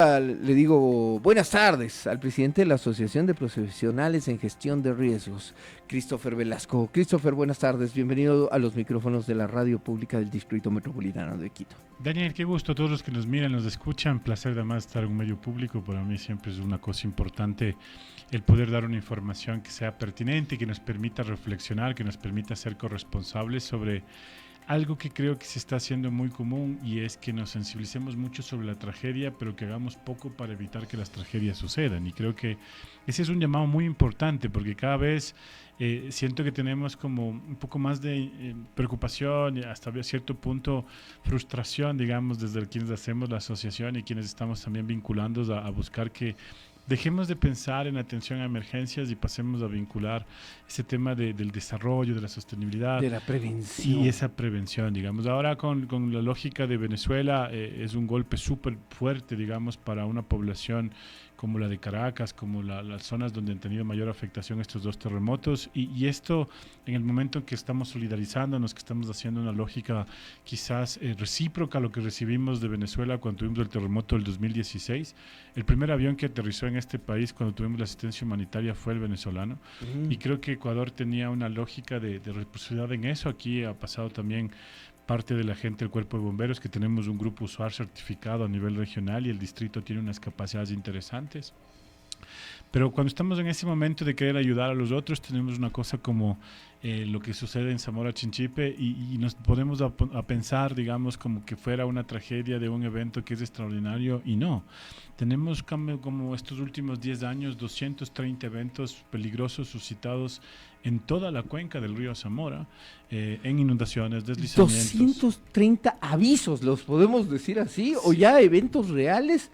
Le digo buenas tardes al presidente de la Asociación de Profesionales en Gestión de Riesgos, Christopher Velasco. Christopher, buenas tardes, bienvenido a los micrófonos de la Radio Pública del Distrito Metropolitano de Quito. Daniel, qué gusto a todos los que nos miran, nos escuchan. Placer además estar en un medio público. Para mí siempre es una cosa importante el poder dar una información que sea pertinente, que nos permita reflexionar, que nos permita ser corresponsables sobre algo que creo que se está haciendo muy común, y es que nos sensibilicemos mucho sobre la tragedia, pero que hagamos poco para evitar que las tragedias sucedan. Y creo que ese es un llamado muy importante, porque cada vez siento que tenemos como un poco más de preocupación y hasta cierto punto frustración, digamos, desde quienes hacemos la asociación y quienes estamos también vinculados a buscar que dejemos de pensar en atención a emergencias y pasemos a vincular ese tema del desarrollo, de la sostenibilidad. De la prevención. Y esa prevención, digamos. Ahora con la lógica de Venezuela es un golpe súper fuerte, digamos, para una población como la de Caracas, como las zonas donde han tenido mayor afectación estos dos terremotos. Y esto, en el momento en que estamos solidarizándonos, que estamos haciendo una lógica quizás recíproca a lo que recibimos de Venezuela cuando tuvimos el terremoto del 2016. El primer avión que aterrizó en este país cuando tuvimos la asistencia humanitaria fue el venezolano. Y creo que Ecuador tenía una lógica de responsabilidad en eso. Aquí ha pasado también parte de la gente del Cuerpo de Bomberos, que tenemos un grupo usuario certificado a nivel regional y el distrito tiene unas capacidades interesantes. Pero cuando estamos en ese momento de querer ayudar a los otros, tenemos una cosa como lo que sucede en Zamora Chinchipe y nos ponemos a pensar, digamos, como que fuera una tragedia de un evento que es extraordinario, y no. Tenemos como estos últimos 10 años 230 eventos peligrosos suscitados en toda la cuenca del río Zamora, en inundaciones, deslizamientos. 230 avisos, ¿los podemos decir así? ¿O ya eventos reales?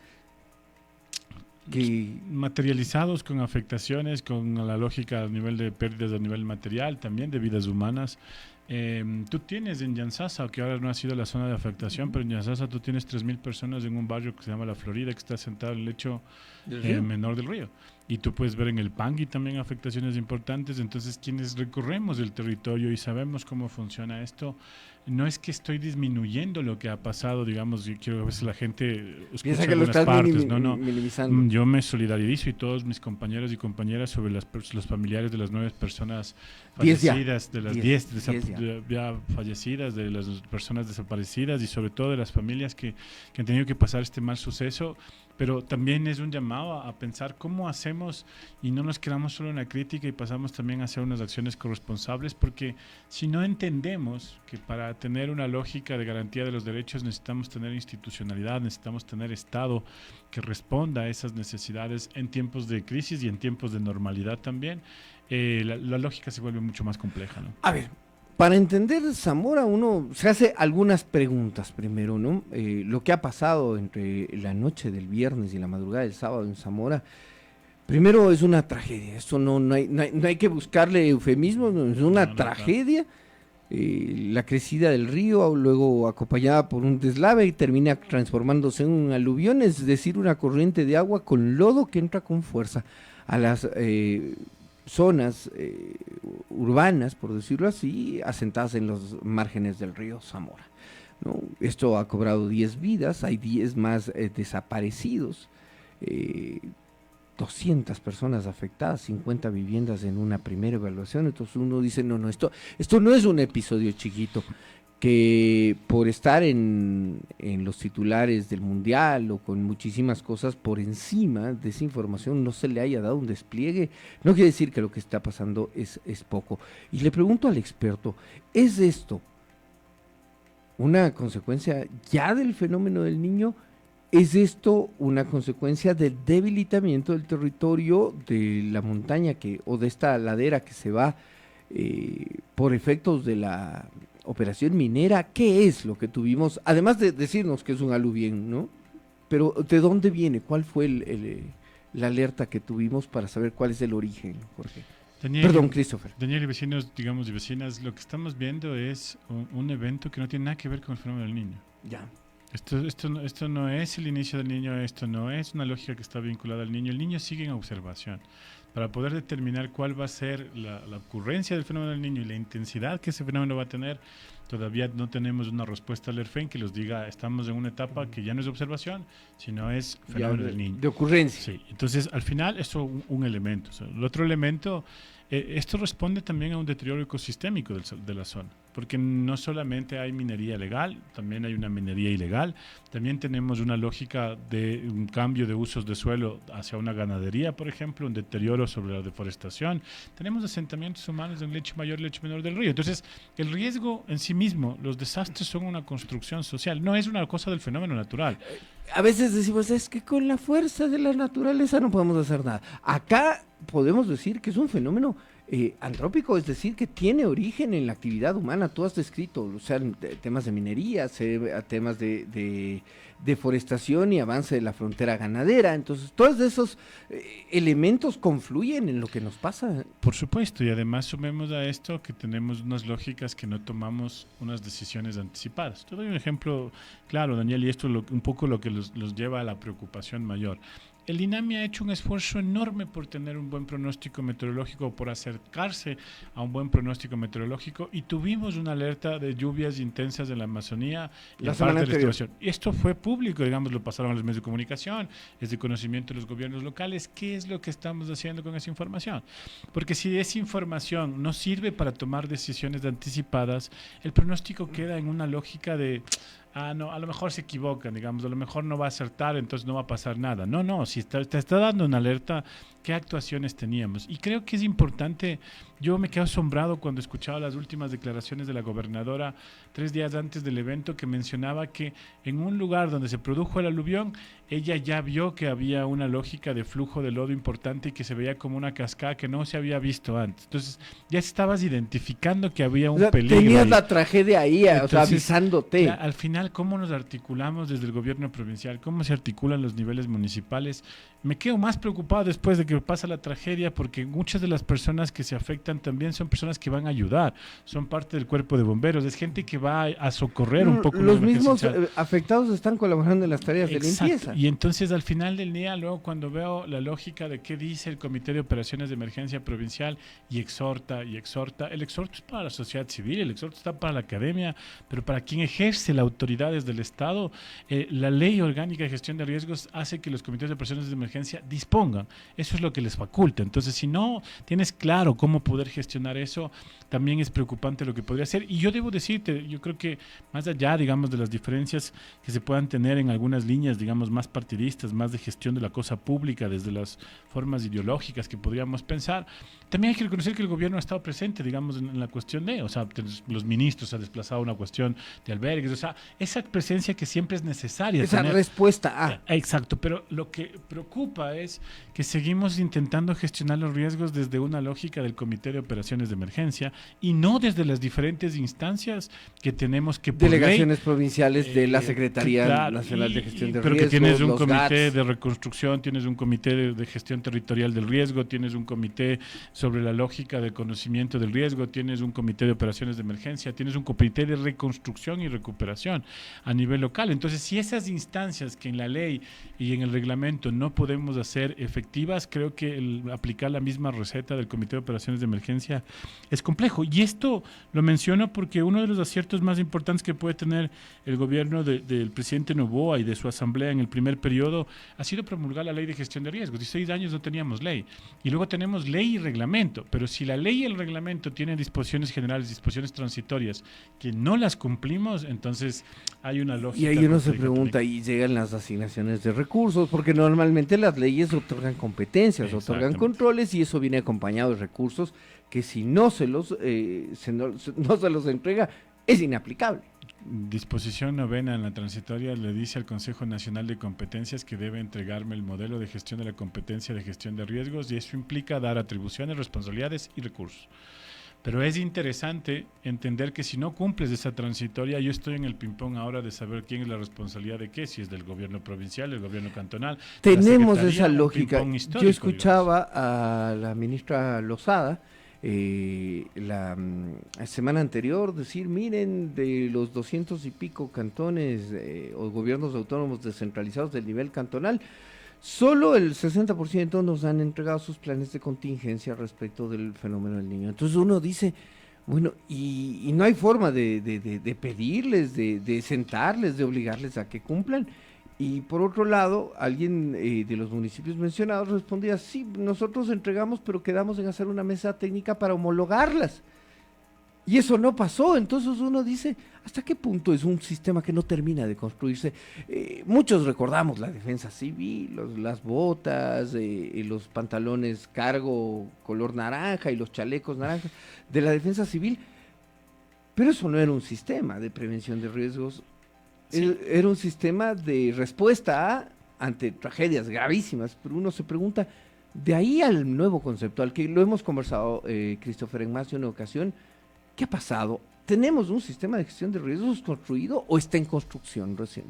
Que materializados con afectaciones, con la lógica a nivel de pérdidas a nivel material, también de vidas humanas. Tú tienes en Yantzaza, que ahora no ha sido la zona de afectación, pero en Yantzaza tú tienes 3,000 personas en un barrio que se llama La Florida, que está sentado en el lecho menor del río. Y tú puedes ver en el Pangui también afectaciones importantes. Entonces, quienes recorremos el territorio y sabemos cómo funciona esto, no es que estoy disminuyendo lo que ha pasado, digamos, yo quiero a veces la gente piensa que lo estás minimizando. Yo me solidarizo y todos mis compañeros y compañeras sobre los familiares de las 9 personas fallecidas, de las 10 ya fallecidas, de las personas desaparecidas y sobre todo de las familias que han tenido que pasar este mal suceso. Pero también es un llamado a pensar cómo hacemos y no nos quedamos solo en la crítica y pasamos también a hacer unas acciones corresponsables, porque si no entendemos que para tener una lógica de garantía de los derechos necesitamos tener institucionalidad, necesitamos tener Estado que responda a esas necesidades en tiempos de crisis y en tiempos de normalidad también, la lógica se vuelve mucho más compleja, ¿no? A ver, para entender Zamora uno se hace algunas preguntas primero, ¿no? Lo que ha pasado entre la noche del viernes y la madrugada del sábado en Zamora, primero es una tragedia, esto no hay que buscarle eufemismo, es una tragedia. La crecida del río, luego acompañada por un deslave y termina transformándose en un aluvión, es decir, una corriente de agua con lodo que entra con fuerza a las zonas urbanas, por decirlo así, asentadas en los márgenes del río Zamora, ¿no? Esto ha cobrado 10 vidas, hay 10 más desaparecidos, 200 personas afectadas, 50 viviendas en una primera evaluación. Entonces uno dice, no, esto no es un episodio chiquito, que por estar en los titulares del Mundial o con muchísimas cosas por encima de esa información no se le haya dado un despliegue, no quiere decir que lo que está pasando es poco. Y le pregunto al experto, ¿es esto una consecuencia ya del fenómeno del Niño? ¿Es esto una consecuencia del debilitamiento del territorio de la montaña o de esta ladera que se va por efectos de la operación minera? ¿Qué es lo que tuvimos? Además de decirnos que es un aluvión, ¿no? Pero ¿de dónde viene? ¿Cuál fue la alerta que tuvimos para saber cuál es el origen, Jorge? Perdón, Christopher. Daniel y vecinos, digamos, y vecinas, lo que estamos viendo es un evento que no tiene nada que ver con el fenómeno del Niño. Ya. Esto no es el inicio del niño, esto no es una lógica que está vinculada al niño. El niño sigue en observación. Para poder determinar cuál va a ser la ocurrencia del fenómeno del niño y la intensidad que ese fenómeno va a tener, todavía no tenemos una respuesta al ERFEN que los diga, estamos en una etapa que ya no es de observación, sino es fenómeno del niño. De ocurrencia. Sí, entonces al final esto es un elemento. O sea, el otro elemento, esto responde también a un deterioro ecosistémico de la zona, porque no solamente hay minería legal, también hay una minería ilegal, también tenemos una lógica de un cambio de usos de suelo hacia una ganadería, por ejemplo, un deterioro sobre la deforestación, tenemos asentamientos humanos en lecho mayor y lecho menor del río. Entonces, el riesgo en sí mismo, los desastres son una construcción social, no es una cosa del fenómeno natural. A veces decimos, es que con la fuerza de la naturaleza no podemos hacer nada. Acá podemos decir que es un fenómeno antrópico, es decir, que tiene origen en la actividad humana. Tú has descrito, o sea, temas de minería, temas de deforestación y avance de la frontera ganadera. Entonces, todos esos elementos confluyen en lo que nos pasa. Por supuesto, y además sumemos a esto que tenemos unas lógicas que no tomamos unas decisiones anticipadas. Te doy un ejemplo claro, Daniel, y esto es un poco lo que los lleva a la preocupación mayor. El INAMI ha hecho un esfuerzo enorme por tener un buen pronóstico meteorológico, por acercarse a un buen pronóstico meteorológico, y tuvimos una alerta de lluvias intensas en la Amazonía y en parte de la estivación. Y esto fue público, digamos, lo pasaron a los medios de comunicación, es de conocimiento de los gobiernos locales. ¿Qué es lo que estamos haciendo con esa información? Porque si esa información no sirve para tomar decisiones anticipadas, el pronóstico queda en una lógica de... no, a lo mejor se equivocan, digamos, a lo mejor no va a acertar, entonces no va a pasar nada. No, si te está dando una alerta, ¿qué actuaciones teníamos? Y creo que es importante, yo me quedo asombrado cuando escuchaba las últimas declaraciones de la gobernadora 3 días antes del evento, que mencionaba que en un lugar donde se produjo el aluvión, ella ya vio que había una lógica de flujo de lodo importante y que se veía como una cascada que no se había visto antes. Entonces ya estabas identificando que había un peligro. Tenías ahí la tragedia ahí, o sea, avisándote. Al final, ¿cómo nos articulamos desde el gobierno provincial? ¿Cómo se articulan los niveles municipales? Me quedo más preocupado después de que pasa la tragedia, porque muchas de las personas que se afectan también son personas que van a ayudar, son parte del cuerpo de bomberos, es gente que va a socorrer un poco. Los mismos afectados están colaborando en las tareas de limpieza. Y entonces al final del día, luego cuando veo la lógica de qué dice el Comité de Operaciones de Emergencia Provincial y exhorta, el exhorto es para la sociedad civil, el exhorto está para la academia, pero para quien ejerce la autoridad desde el Estado, la Ley Orgánica de Gestión de Riesgos hace que los comités de operaciones de emergencia dispongan. Eso es lo que les faculta. Entonces, si no tienes claro cómo poder gestionar eso, también es preocupante lo que podría ser. Y yo debo decirte, yo creo que más allá, digamos, de las diferencias que se puedan tener en algunas líneas, digamos, más partidistas, más de gestión de la cosa pública, desde las formas ideológicas que podríamos pensar, también hay que reconocer que el gobierno ha estado presente, digamos, en la cuestión de, o sea, los ministros se ha desplazado a una cuestión de albergues, o sea, esa presencia que siempre es necesaria. Esa respuesta a. Exacto, pero lo que preocupa es que seguimos intentando gestionar los riesgos desde una lógica del Comité de Operaciones de Emergencia y no desde las diferentes instancias que tenemos que por delegaciones ley, provinciales de la Secretaría Nacional de Gestión de Riesgos. Pero que tienes un comité de reconstrucción, tienes un comité de gestión territorial del riesgo, tienes un comité sobre la lógica del conocimiento del riesgo, tienes un comité de operaciones de emergencia, tienes un comité de reconstrucción y recuperación a nivel local. Entonces, si esas instancias que en la ley y en el reglamento no podemos hacer efectivas, creo que aplicar la misma receta del Comité de Operaciones de Emergencia es complejo. Y esto lo menciono porque uno de los aciertos más importantes que puede tener el gobierno del presidente Noboa y de su asamblea en el primer periodo ha sido promulgar la Ley de Gestión de Riesgos. 16 años no teníamos ley. Y luego tenemos ley y reglamento. Pero si la ley y el reglamento tienen disposiciones generales, disposiciones transitorias, que no las cumplimos, entonces hay una lógica. Y ahí uno se pregunta, y llegan las asignaciones de recursos, porque normalmente las leyes otorgan competencias, otorgan controles, y eso viene acompañado de recursos que si no se los entrega, es inaplicable. Disposición 9 en la transitoria le dice al Consejo Nacional de Competencias que debe entregarme el modelo de gestión de la competencia de gestión de riesgos, y eso implica dar atribuciones, responsabilidades y recursos. Pero es interesante entender que si no cumples esa transitoria, yo estoy en el ping-pong ahora de saber quién es la responsabilidad de qué, si es del gobierno provincial, del gobierno cantonal. Tenemos esa lógica. Yo escuchaba a la ministra Lozada la semana anterior, decir, miren, de los 200 y pico cantones o gobiernos autónomos descentralizados del nivel cantonal, solo el 60% nos han entregado sus planes de contingencia respecto del fenómeno del Niño. Entonces uno dice, bueno, y no hay forma de pedirles, de sentarles, de obligarles a que cumplan. Y por otro lado, alguien de los municipios mencionados respondía, sí, nosotros entregamos, pero quedamos en hacer una mesa técnica para homologarlas. Y eso no pasó, entonces uno dice, ¿hasta qué punto es un sistema que no termina de construirse? Muchos recordamos la defensa civil, las botas, los pantalones cargo color naranja y los chalecos naranjas de la defensa civil, pero eso no era un sistema de prevención de riesgos. Sí. Era un sistema de respuesta ante tragedias gravísimas, pero uno se pregunta, de ahí al nuevo concepto, al que lo hemos conversado, Christopher, en más de una ocasión, ¿qué ha pasado? ¿Tenemos un sistema de gestión de riesgos construido o está en construcción recién?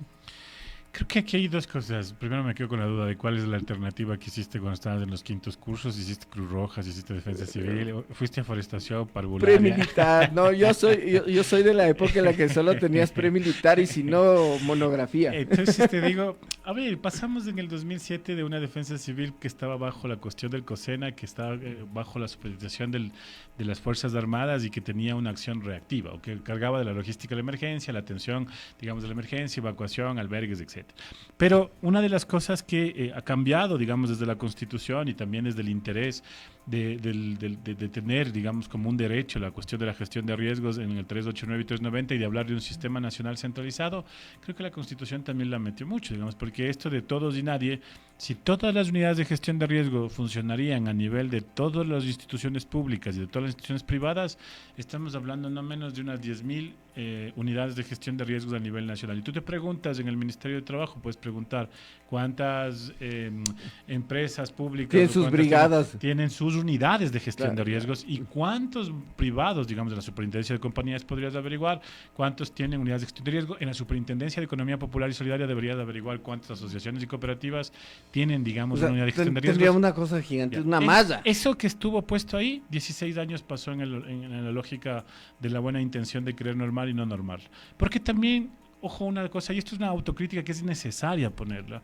Creo que aquí hay dos cosas. Primero me quedo con la duda de cuál es la alternativa que hiciste cuando estabas en los quintos cursos. ¿Hiciste Cruz Roja? ¿Hiciste Defensa Civil? ¿Fuiste a Forestación, Parvularia? Premilitar. No, yo soy de la época en la que solo tenías premilitar y si no, monografía. Entonces te digo, a ver, pasamos en el 2007 de una Defensa Civil que estaba bajo la cuestión del COSENA, que estaba bajo la supervisión de las Fuerzas Armadas y que tenía una acción reactiva, o que cargaba de la logística de la emergencia, la atención, digamos, de la emergencia, evacuación, albergues, etc. Pero una de las cosas que ha cambiado, digamos, desde la Constitución y también desde el interés de tener, digamos, como un derecho la cuestión de la gestión de riesgos en el 389 y 390 y de hablar de un sistema nacional centralizado, creo que la Constitución también la metió mucho, digamos, porque esto de todos y nadie, si todas las unidades de gestión de riesgo funcionarían a nivel de todas las instituciones públicas y de todas las instituciones privadas, estamos hablando no menos de unas 10.000 unidades de gestión de riesgos a nivel nacional. Y tú te preguntas en el Ministerio de Trabajo, puedes preguntar cuántas empresas públicas tienen sus brigadas, tienen sus unidades de gestión de riesgos y cuántos privados, digamos, de la Superintendencia de Compañías podrías averiguar cuántos tienen unidades de gestión de riesgo. En la Superintendencia de Economía Popular y Solidaria deberías averiguar cuántas asociaciones y cooperativas tienen, digamos, una unidad de gestión de riesgos. Tendría una cosa gigante, una masa. Eso que estuvo puesto ahí, 16 años pasó en la lógica de la buena intención de querer normal y no normal. Porque también, ojo, una cosa, y esto es una autocrítica que es necesaria ponerla,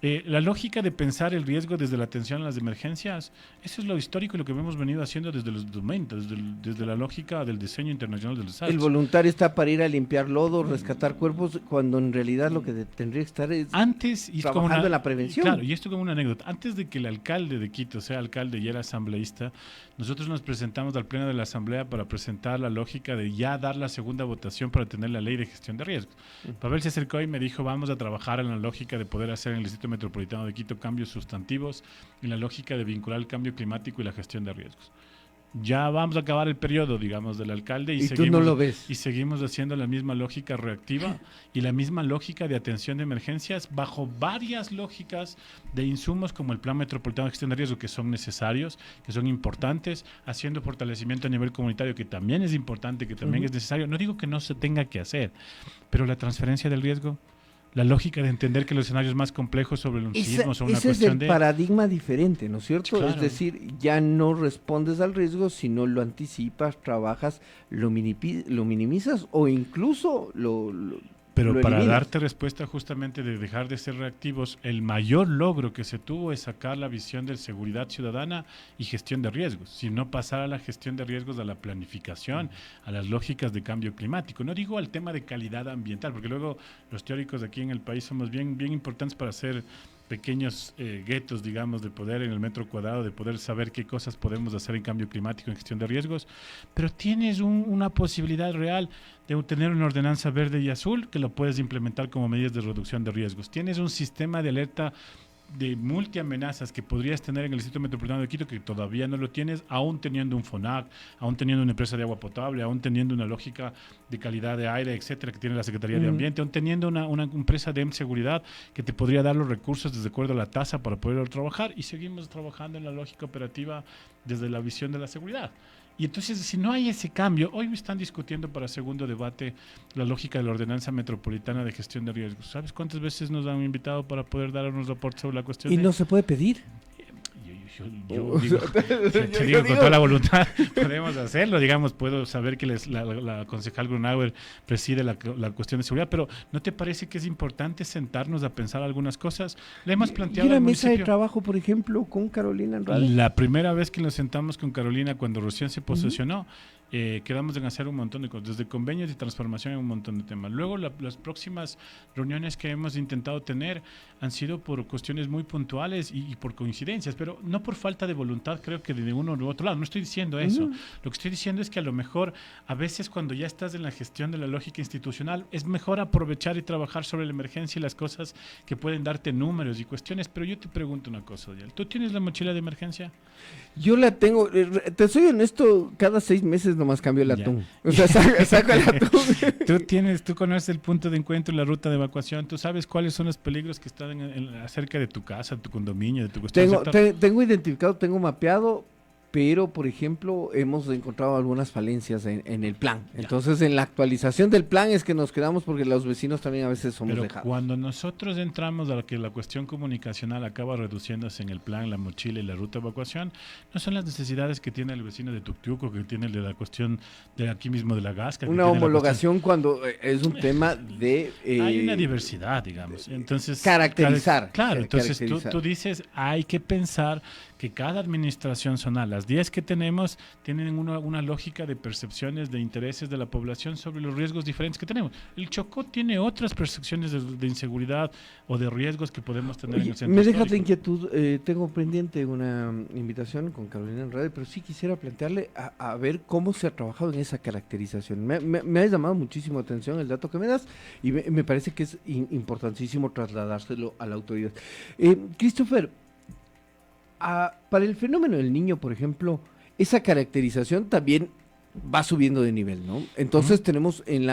la lógica de pensar el riesgo desde la atención a las emergencias, eso es lo histórico y lo que hemos venido haciendo desde los documentos, desde la lógica del diseño internacional del desastre. El voluntario está para ir a limpiar lodo, rescatar cuerpos, cuando en realidad lo que tendría que estar es antes, y trabajando en la prevención. Claro, y esto como una anécdota, antes de que el alcalde de Quito sea alcalde y era asambleísta, nosotros nos presentamos al pleno de la asamblea para presentar la lógica de ya dar la segunda votación para tener la ley de gestión de riesgos. Pavel se acercó y me dijo, vamos a trabajar en la lógica de poder hacer en el Distrito Metropolitano de Quito cambios sustantivos, en la lógica de vincular el cambio climático y la gestión de riesgos. Ya vamos a acabar el periodo, digamos, del alcalde y seguimos, tú no lo ves. Y seguimos haciendo la misma lógica reactiva y la misma lógica de atención de emergencias bajo varias lógicas de insumos como el Plan Metropolitano de Gestión de Riesgo, que son necesarios, que son importantes, haciendo fortalecimiento a nivel comunitario, que también es importante, que también es necesario. No digo que no se tenga que hacer, pero la transferencia del riesgo, la lógica de entender que los escenarios más complejos sobre un sismo son una cuestión de... Ese es el paradigma diferente, ¿no es cierto? Claro. Es decir, ya no respondes al riesgo, sino lo anticipas, trabajas, lo minimizas o incluso Pero para darte respuesta justamente de dejar de ser reactivos, el mayor logro que se tuvo es sacar la visión de seguridad ciudadana y gestión de riesgos, sino pasar a la gestión de riesgos, a la planificación, a las lógicas de cambio climático. No digo al tema de calidad ambiental, porque luego los teóricos aquí en el país somos bien importantes para hacer pequeños guetos, digamos, de poder en el metro cuadrado, de poder saber qué cosas podemos hacer en cambio climático, en gestión de riesgos, pero tienes una posibilidad real de tener una ordenanza verde y azul que lo puedes implementar como medidas de reducción de riesgos. Tienes un sistema de alerta de multiamenazas que podrías tener en el Distrito Metropolitano de Quito que todavía no lo tienes, aún teniendo un FONAC, aún teniendo una empresa de agua potable, aún teniendo una lógica de calidad de aire, etcétera, que tiene la Secretaría de Ambiente, aún teniendo una empresa de seguridad que te podría dar los recursos desde acuerdo a la tasa para poder trabajar, y seguimos trabajando en la lógica operativa desde la visión de la seguridad. Y entonces, si no hay ese cambio, hoy me están discutiendo para segundo debate la lógica de la ordenanza metropolitana de gestión de riesgos. ¿Sabes cuántas veces nos han invitado para poder dar unos reportes sobre la cuestión? ¿Y no se puede pedir? Yo digo, te digo con toda la voluntad, podemos hacerlo, digamos, puedo saber que la concejal Grunauer preside la cuestión de seguridad, pero ¿no te parece que es importante sentarnos a pensar algunas cosas? Le hemos planteado ¿Y la al mesa de municipio. trabajo, por ejemplo, con Carolina Andrade? La primera vez que nos sentamos con Carolina, cuando recién se posesionó, quedamos en hacer un montón de cosas, desde convenios y transformación en un montón de temas. Luego las próximas reuniones que hemos intentado tener han sido por cuestiones muy puntuales y por coincidencias, pero no por falta de voluntad, creo que de uno u otro lado. No estoy diciendo eso. Lo que estoy diciendo es que a lo mejor a veces cuando ya estás en la gestión de la lógica institucional es mejor aprovechar y trabajar sobre la emergencia y las cosas que pueden darte números y cuestiones. Pero yo te pregunto una cosa, Odiel. ¿Tú tienes la mochila de emergencia? Yo la tengo, te soy honesto, cada 6 meses nomás cambio el atún. O sea, saco el atún. Tú conoces el punto de encuentro y la ruta de evacuación. Tú sabes cuáles son los peligros que están acerca de tu casa, tu condominio, de tu cuestión. Tengo identificado, tengo mapeado, pero por ejemplo hemos encontrado algunas falencias en el plan. Entonces en la actualización del plan es que nos quedamos porque los vecinos también a veces somos dejados. Cuando nosotros entramos a que la cuestión comunicacional acaba reduciéndose en el plan, la mochila y la ruta de evacuación, no son las necesidades que tiene el vecino de Tuctiuco, que tiene el de la cuestión de aquí mismo de la Gasca. Una homologación cuando es un tema de... hay una diversidad, digamos. Entonces, caracterizar. Claro, entonces tú dices, hay que pensar que cada administración zonal, las 10 que tenemos, tienen una lógica de percepciones, de intereses de la población sobre los riesgos diferentes que tenemos. El Chocó tiene otras percepciones de inseguridad o de riesgos que podemos tener en el centro histórico. Dejas la inquietud, tengo pendiente una invitación con Carolina Andrade, pero sí quisiera plantearle a ver cómo se ha trabajado en esa caracterización. Me ha llamado muchísimo atención el dato que me das y me parece que es importantísimo trasladárselo a la autoridad. Christopher, para el fenómeno del niño, por ejemplo, esa caracterización también va subiendo de nivel, ¿no? Entonces tenemos en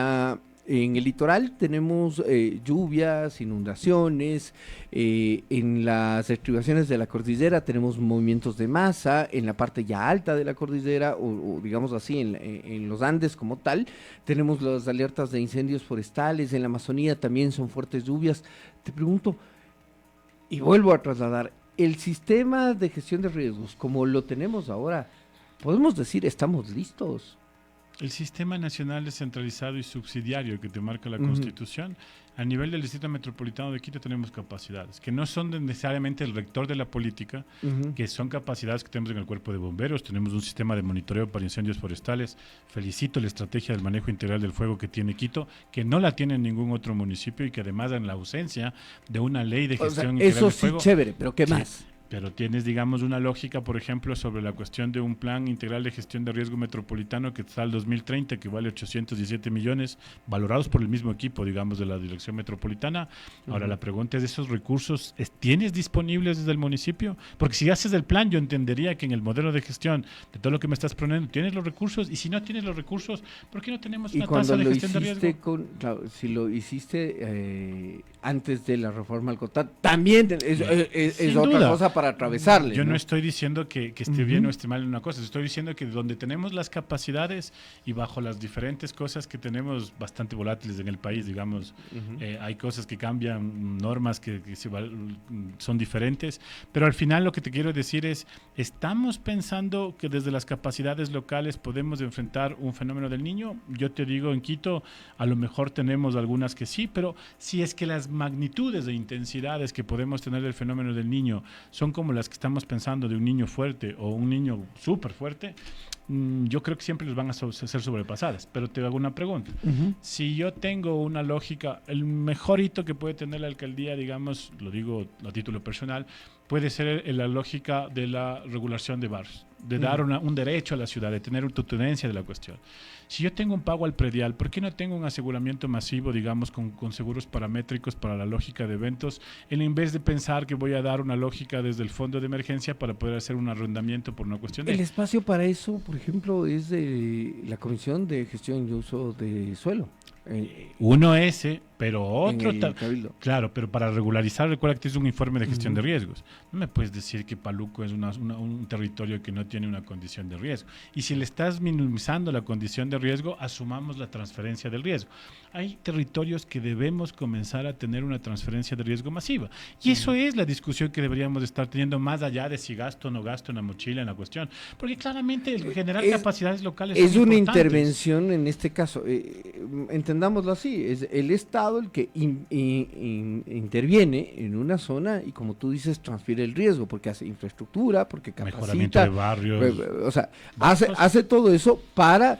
el litoral tenemos lluvias, inundaciones, en las estribaciones de la cordillera tenemos movimientos de masa, en la parte ya alta de la cordillera, o digamos así, en los Andes como tal, tenemos las alertas de incendios forestales, en la Amazonía también son fuertes lluvias. Te pregunto, y vuelvo a trasladar, el sistema de gestión de riesgos, como lo tenemos ahora, podemos decir, ¿estamos listos? El sistema nacional descentralizado y subsidiario que te marca la Constitución, a nivel del Distrito Metropolitano de Quito tenemos capacidades, que no son necesariamente el rector de la política, que son capacidades que tenemos en el cuerpo de bomberos, tenemos un sistema de monitoreo para incendios forestales. Felicito la estrategia del manejo integral del fuego que tiene Quito, que no la tiene en ningún otro municipio y que además en la ausencia de una ley de gestión integral del fuego. Eso sí, chévere, pero ¿qué más? Pero tienes, digamos, una lógica, por ejemplo, sobre la cuestión de un plan integral de gestión de riesgo metropolitano que está al 2030, que vale 817 millones, valorados por el mismo equipo, digamos, de la dirección metropolitana. Ahora, la pregunta es, ¿esos recursos tienes disponibles desde el municipio? Porque si haces el plan, yo entendería que en el modelo de gestión de todo lo que me estás proponiendo, ¿tienes los recursos? Y si no tienes los recursos, ¿por qué no tenemos una tasa de gestión de riesgo? Claro, si lo hiciste antes de la reforma al COTAD, también es otra cosa para atravesarle. Yo no estoy diciendo que esté bien o esté mal en una cosa, estoy diciendo que donde tenemos las capacidades y bajo las diferentes cosas que tenemos bastante volátiles en el país, digamos, hay cosas que cambian, normas que son diferentes, pero al final lo que te quiero decir es, estamos pensando que desde las capacidades locales podemos enfrentar un fenómeno del niño. Yo te digo, en Quito a lo mejor tenemos algunas que sí, pero si es que las magnitudes de intensidades que podemos tener del fenómeno del niño son como las que estamos pensando de un niño fuerte o un niño súper fuerte, yo creo que siempre les van a ser sobrepasadas. Pero te hago una pregunta. Si yo tengo una lógica, el mejor hito que puede tener la alcaldía, digamos, lo digo a título personal, puede ser la lógica de la regulación de barrios, de dar un derecho a la ciudad, de tener una tenencia de la cuestión. Si yo tengo un pago al predial, ¿por qué no tengo un aseguramiento masivo, digamos, con seguros paramétricos para la lógica de eventos, en vez de pensar que voy a dar una lógica desde el fondo de emergencia para poder hacer un arrendamiento por una cuestión de... El espacio para eso, por ejemplo, es de la Comisión de Gestión y Uso de Suelo. Uno ese, pero otro... Claro, pero para regularizar, recuerda que es un informe de gestión de riesgos. No me puedes decir que Paluco es un territorio que no tiene una condición de riesgo. Y si le estás minimizando la condición de riesgo, asumamos la transferencia del riesgo. Hay territorios que debemos comenzar a tener una transferencia de riesgo masiva. Y eso es la discusión que deberíamos estar teniendo, más allá de si gasto o no gasto en la mochila, en la cuestión. Porque claramente el generar capacidades locales es son una importantes. Intervención en este caso. Entendámoslo así, es el Estado el que interviene en una zona y, como tú dices, transfiere el riesgo, porque hace infraestructura, porque capacita. Mejoramiento de barrios. O sea, hace todo eso para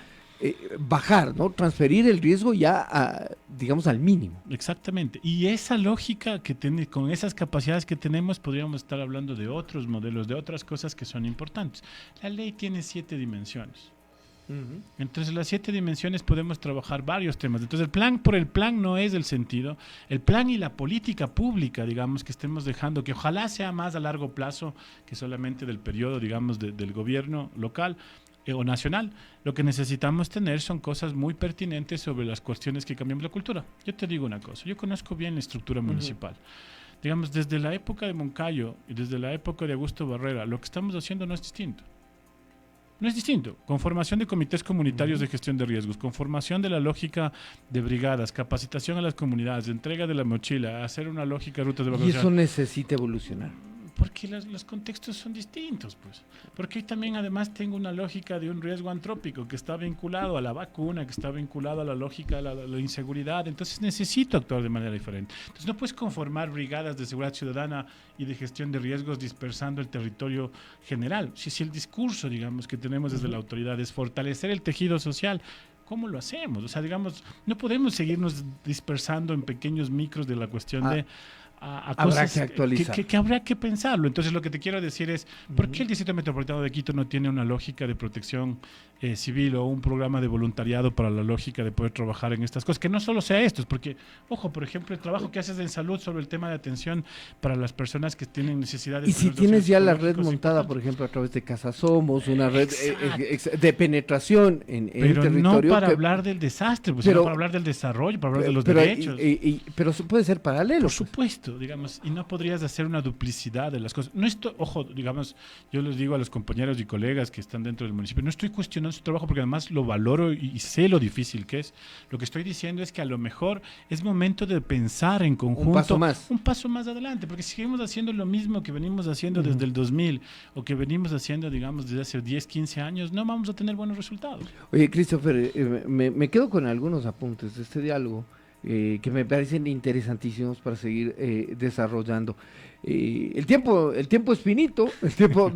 bajar, ¿no? Transferir el riesgo ya, digamos, al mínimo. Exactamente. Y esa lógica que tiene, con esas capacidades que tenemos, podríamos estar hablando de otros modelos, de otras cosas que son importantes. La ley tiene 7 dimensiones. Entonces, las 7 dimensiones podemos trabajar varios temas. Entonces, el plan no es el sentido. El plan y la política pública, digamos, que estemos dejando, que ojalá sea más a largo plazo que solamente del periodo, digamos, del gobierno local o nacional. Lo que necesitamos tener son cosas muy pertinentes sobre las cuestiones que cambiamos la cultura. Yo te digo una cosa, yo conozco bien la estructura municipal. Digamos, desde la época de Moncayo y desde la época de Augusto Barrera, lo que estamos haciendo no es distinto. No es distinto. Conformación de comités comunitarios de gestión de riesgos, conformación de la lógica de brigadas, capacitación a las comunidades, entrega de la mochila, hacer una lógica de rutas de evacuación. Y eso necesita evolucionar. Porque los contextos son distintos, pues. Porque hoy también además tengo una lógica de un riesgo antrópico que está vinculado a la vacuna, que está vinculado a la lógica de la inseguridad. Entonces necesito actuar de manera diferente. Entonces no puedes conformar brigadas de seguridad ciudadana y de gestión de riesgos dispersando el territorio general. Si el discurso, digamos, que tenemos desde la autoridad es fortalecer el tejido social, ¿cómo lo hacemos? O sea, digamos, no podemos seguirnos dispersando en pequeños micros de la cuestión de... a habrá cosas que actualizar. que habrá que pensarlo. Entonces, lo que te quiero decir es, ¿por qué el Distrito Metropolitano de Quito no tiene una lógica de protección civil o un programa de voluntariado para la lógica de poder trabajar en estas cosas? Que no solo sea esto, porque, ojo, por ejemplo, el trabajo que haces en salud sobre el tema de atención para las personas que tienen necesidades. Y si tienes ya la red montada, por ejemplo, a través de Casa Somos, una red de penetración en el territorio. Pero no para hablar del desastre, pues, sino para hablar del desarrollo, para hablar de los derechos. Pero puede ser paralelo. Por supuesto, digamos, y no podrías hacer una duplicidad de las cosas. No estoy, ojo, digamos, yo les digo a los compañeros y colegas que están dentro del municipio, no estoy cuestionando su trabajo porque además lo valoro y sé lo difícil que es. Lo que estoy diciendo es que a lo mejor es momento de pensar en conjunto un paso más adelante, porque si seguimos haciendo lo mismo que venimos haciendo desde el 2000 o que venimos haciendo, digamos, desde hace 10, 15 años, no vamos a tener buenos resultados. Oye, Christopher, me quedo con algunos apuntes de este diálogo que me parecen interesantísimos para seguir desarrollando. El tiempo es finito, el tiempo